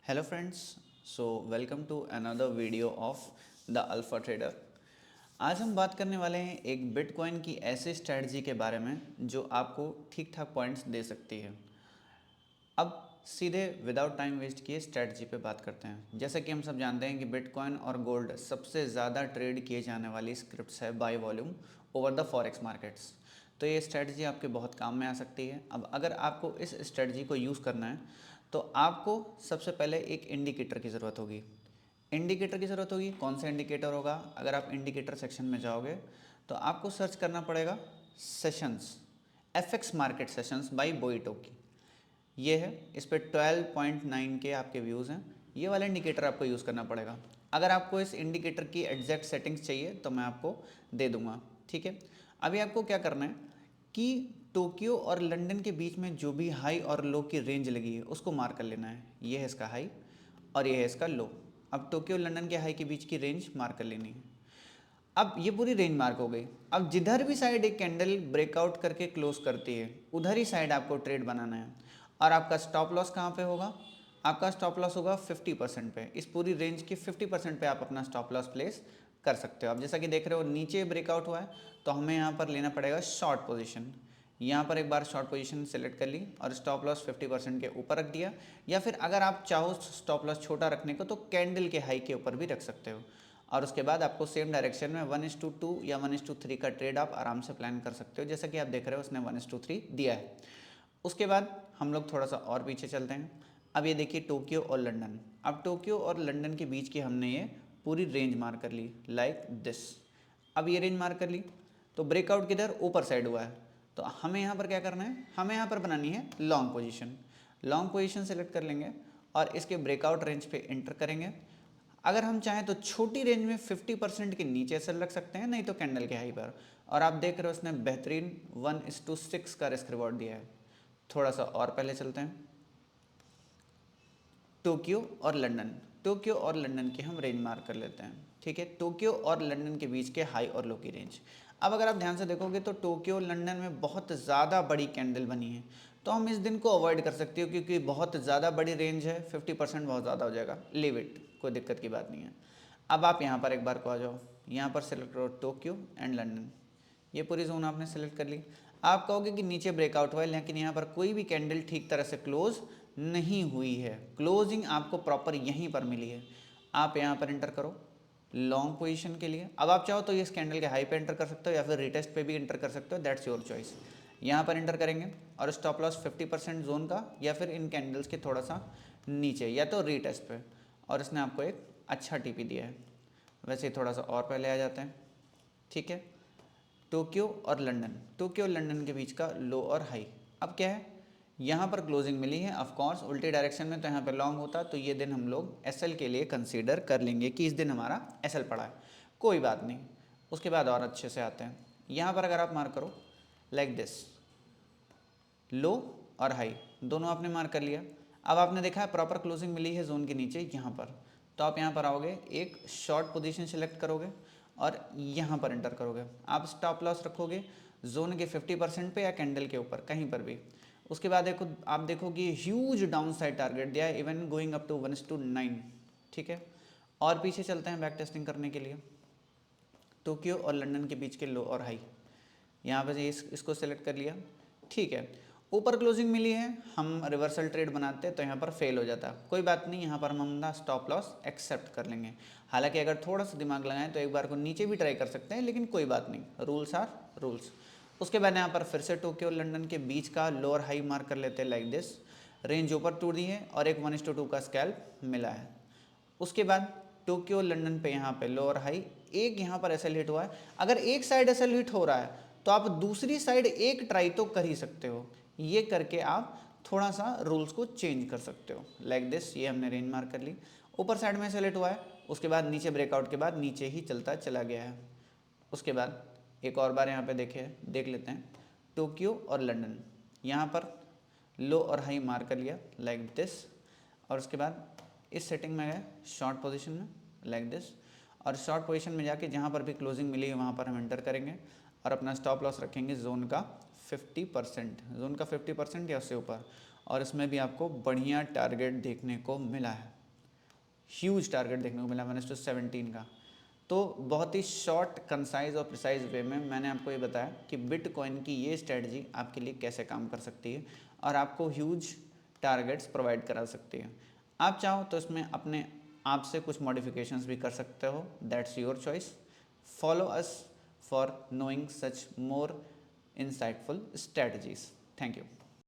Hello friends, so welcome to another video of the Alpha Trader। आज हम बात करने वाले हैं एक बिटकॉइन की ऐसी स्ट्रेटजी के बारे में जो आपको ठीक ठाक पॉइंट्स दे सकती है। अब सीधे विदाउट टाइम वेस्ट किए स्ट्रेटजी पे बात करते हैं। जैसा कि हम सब जानते हैं कि बिटकॉइन और गोल्ड सबसे ज़्यादा ट्रेड किए जाने वाली स्क्रिप्ट्स है by volume over the forex markets. तो ये स्ट्रेटजी आपके बहुत काम में आ सकती है। अब अगर आपको इस स्ट्रेटजी को यूज़ करना है तो आपको सबसे पहले एक इंडिकेटर की ज़रूरत होगी। इंडिकेटर की ज़रूरत होगी। कौन सा इंडिकेटर होगा? अगर आप इंडिकेटर सेक्शन में जाओगे तो आपको सर्च करना पड़ेगा sessions, FX market sessions by बोइटोकी। ये है, इस पर 12.9 के आपके व्यूज़ हैं। ये वाला इंडिकेटर आपको यूज़ करना पड़ेगा। अगर आपको इस इंडिकेटर की एग्जैक्ट सेटिंग्स चाहिए तो मैं आपको दे दूंगा, ठीक है। अभी आपको क्या करना है कि टोक्यो और लंदन के बीच में जो भी हाई और लो की रेंज लगी है उसको मार्क कर लेना है। ये है इसका हाई और ये है इसका लो। अब टोक्यो लंदन के हाई के बीच की रेंज मार्क कर लेनी है। अब ये पूरी रेंज मार्क हो गई। अब जिधर भी साइड एक कैंडल ब्रेकआउट करके क्लोज करती है उधर ही साइड आपको ट्रेड बनाना है। और आपका स्टॉप लॉस कहाँ पे होगा? आपका स्टॉप लॉस होगा 50% पे। इस पूरी रेंज के 50% पे आप अपना स्टॉप लॉस प्लेस कर सकते हो। अब जैसा कि देख रहे हो नीचे ब्रेकआउट हुआ है तो हमें यहाँ पर लेना पड़ेगा शॉर्ट पोजीशन। यहाँ पर एक बार शॉर्ट पोजीशन सेलेक्ट कर ली और स्टॉप लॉस 50% के ऊपर रख दिया, या फिर अगर आप चाहो स्टॉप लॉस छोटा रखने को तो कैंडल के हाई के ऊपर भी रख सकते हो। और उसके बाद आपको सेम डायरेक्शन में 1:2 या 1:3 का ट्रेड आप आराम से प्लान कर सकते हो। जैसा कि आप देख रहे हो उसने 1:3 दिया है। उसके बाद हम लोग थोड़ा सा और पीछे चलते हैं। अब ये देखिए टोक्यो और लंदन। अब टोक्यो और लंदन के बीच की हमने ये पूरी रेंज मार्क कर ली लाइक दिस। अब ये रेंज मार्क कर ली तो ब्रेकआउट किधर? ऊपर साइड हुआ है। तो हमें यहाँ पर क्या करना है? हमें यहाँ पर बनानी है long position. Long position select कर लेंगे और इसके ब्रेकआउट रेंज पे एंटर करेंगे। अगर हम चाहें तो छोटी रेंज में 50% के नीचे सेल रख सकते हैं, नहीं तो कैंडल के हाई पर। और आप देख रहे हो उसने बेहतरीन 1:6 का रिस्क रिवॉर्ड दिया है। थोड़ा सा और पहले चलते हैं। टोक्यो और लंदन, टोक्यो और लंदन की हम रेंज मार्क कर लेते हैं, ठीक है। टोक्यो और लंदन के बीच के हाई और लो की रेंज। अब अगर आप ध्यान से देखोगे तो टोक्यो लंदन में बहुत ज़्यादा बड़ी कैंडल बनी है, तो हम इस दिन को अवॉइड कर सकते हो क्योंकि बहुत ज़्यादा बड़ी रेंज है। 50% बहुत ज़्यादा हो जाएगा, लीव इट, कोई दिक्कत की बात नहीं है। अब आप यहाँ पर एक बार को आ जाओ, यहाँ पर सेलेक्ट करो टोक्यो एंड लंदन। ये पूरी जोन आपने सेलेक्ट कर ली। आप कहोगे कि नीचे ब्रेकआउट हुआ है, लेकिन यहाँ पर कोई भी कैंडल ठीक तरह से क्लोज नहीं हुई है। क्लोजिंग आपको प्रॉपर यहीं पर मिली है। आप यहाँ पर एंटर करो लॉन्ग पोजीशन के लिए। अब आप चाहो तो ये इस कैंडल के हाई पे एंटर कर सकते हो या फिर रिटेस्ट पे भी एंटर कर सकते हो, दैट्स योर चॉइस। यहाँ पर एंटर करेंगे और स्टॉप लॉस 50% जोन का या फिर इन कैंडल्स के थोड़ा सा नीचे या तो रिटेस्ट पे। और इसने आपको एक अच्छा टीपी दिया है। वैसे ही थोड़ा सा और पहले आ जाते हैं, ठीक है। टोक्यो और लंदन, टोक्यो और लंदन के बीच का लो और हाई। अब क्या है, यहाँ पर क्लोजिंग मिली है। ऑफ कोर्स उल्टे डायरेक्शन में तो यहाँ पर लॉन्ग होता तो ये दिन हम लोग एसएल के लिए कंसीडर कर लेंगे कि इस दिन हमारा एसएल पड़ा है, कोई बात नहीं। उसके बाद और अच्छे से आते हैं। यहाँ पर अगर आप मार्क करो लाइक दिस, लो और हाई दोनों आपने मार्क कर लिया। अब आपने देखा है प्रॉपर क्लोजिंग मिली है जोन के नीचे यहाँ पर, तो आप यहाँ पर आओगे, एक शॉर्ट पोजीशन सेलेक्ट करोगे और यहाँ पर एंटर करोगे। आप स्टॉप लॉस रखोगे जोन के 50% पे या कैंडल के ऊपर कहीं पर भी। उसके बाद देखो, आप देखो कि ह्यूज डाउन साइड टारगेट दिया है, इवन गोइंग अप टू 1:9, ठीक है। और पीछे चलते हैं बैक टेस्टिंग करने के लिए। टोक्यो और लंदन के बीच के लो और हाई, यहाँ पर इसको सेलेक्ट कर लिया, ठीक है। ऊपर क्लोजिंग मिली है, हम रिवर्सल ट्रेड बनाते तो यहाँ पर फेल हो जाता, कोई बात नहीं। यहाँ पर हम अपना स्टॉप लॉस एक्सेप्ट कर लेंगे। हालांकि अगर थोड़ा सा दिमाग लगाएं तो एक बार को नीचे भी ट्राई कर सकते हैं, लेकिन कोई बात नहीं, रूल्स आर रूल्स। उसके बाद यहाँ पर फिर से टोक्यो और लंदन के बीच का लोअर हाई मार्क कर लेते हैं लाइक दिस। रेंज ऊपर टूट दी है और एक 1:2 का स्कैल्प मिला है। उसके बाद टोक्यो लंदन पे यहाँ पे लोअर हाई, एक यहाँ पर एसएल हिट हुआ है। अगर एक साइड एसएल हिट हो रहा है तो आप दूसरी साइड एक ट्राई तो कर ही सकते हो। ये करके आप थोड़ा सा रूल्स को चेंज कर सकते हो लाइक दिस। ये हमने रेंज मार्क कर ली, ऊपर साइड में एसएल हिट हुआ है, उसके बाद नीचे ब्रेकआउट के बाद नीचे ही चलता चला गया है। उसके बाद एक और बार यहाँ पे देख लेते हैं टोक्यो और लंदन। यहाँ पर लो और हाई मार्क कर लिया लाइक दिस, और उसके बाद इस सेटिंग में गए शॉर्ट पोजीशन में लाइक दिस, और शॉर्ट पोजीशन में जाके जहाँ पर भी क्लोजिंग मिली है वहाँ पर हम एंटर करेंगे और अपना स्टॉप लॉस रखेंगे जोन का 50%, जोन का 50% या उससे ऊपर। और इसमें भी आपको बढ़िया टारगेट देखने को मिला है। ह्यूज टारगेट देखने को मिला -17 का। तो बहुत ही शॉर्ट, कंसाइज और प्रिसाइज वे में मैंने आपको ये बताया कि बिटकॉइन की ये स्ट्रेटजी आपके लिए कैसे काम कर सकती है और आपको ह्यूज टारगेट्स प्रोवाइड करा सकती है। आप चाहो तो इसमें अपने आप से कुछ मॉडिफिकेशंस भी कर सकते हो, that's your choice. Follow us for knowing such more insightful strategies. Thank you.